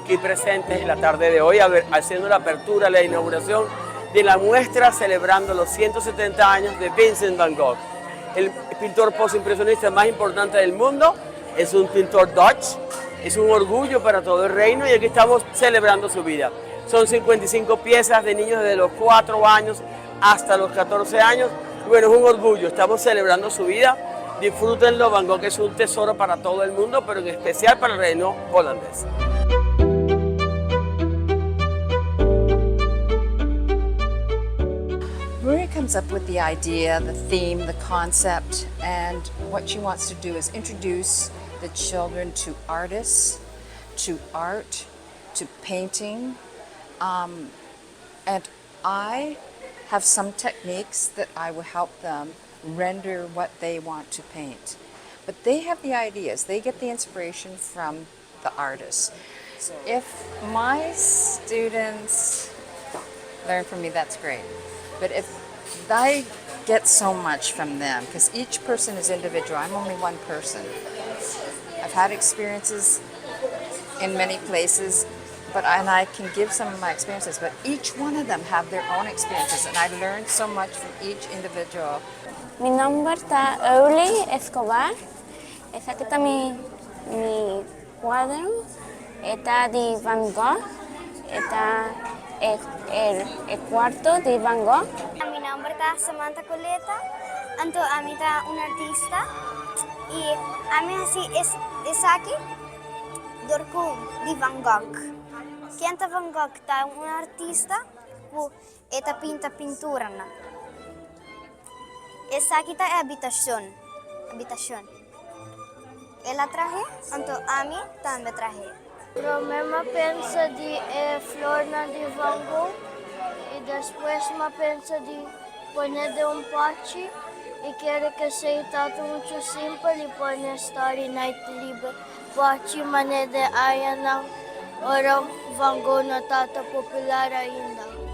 aquí presentes en la tarde de hoy, haciendo la apertura, la inauguración de la muestra celebrando los 170 años de Vincent Van Gogh, el pintor postimpresionista más importante del mundo. Es un pintor Dutch, es un orgullo para todo el reino y aquí estamos celebrando su vida. Son 55 piezas de niños desde los 4 años hasta los 14 años. Bueno, es un orgullo, estamos celebrando su vida. Disfrútenlo, Van Gogh es un tesoro para todo el mundo, pero en especial para el reino holandés. Maria comes up with the idea, the theme, the concept, and what she wants to do is introduce the children to artists, to art, to painting, and I have some techniques that I will help them render what they want to paint. But they have the ideas, they get the inspiration from the artists. If my students learn from me, that's great. But if I get so much from them, because each person is individual, I'm only one person. I've had experiences in many places, and I can give some of my experiences, but each one of them have their own experiences, and I learned so much from each individual. Mi nombre está Euli Escobar. Aquí está mi cuadro. Está de Van Gogh. Está el cuarto de Van Gogh. Mi nombre está Samantha Coleta. Entonces, a mí está un artista. Y a mí así es aquí, Dorcum de Van Gogh. Quem está Van Gogh está un artista que está pinta pintura. Essa aqui está habitación. Ela traje, entonces a mí también traje. Pero me pensa de flor de Van Gogh y después me pensa de poner de un pote y quiere que sea tanto muito simple y poner story night libre pote maneira de anja ora Van Gogh não está popular ainda.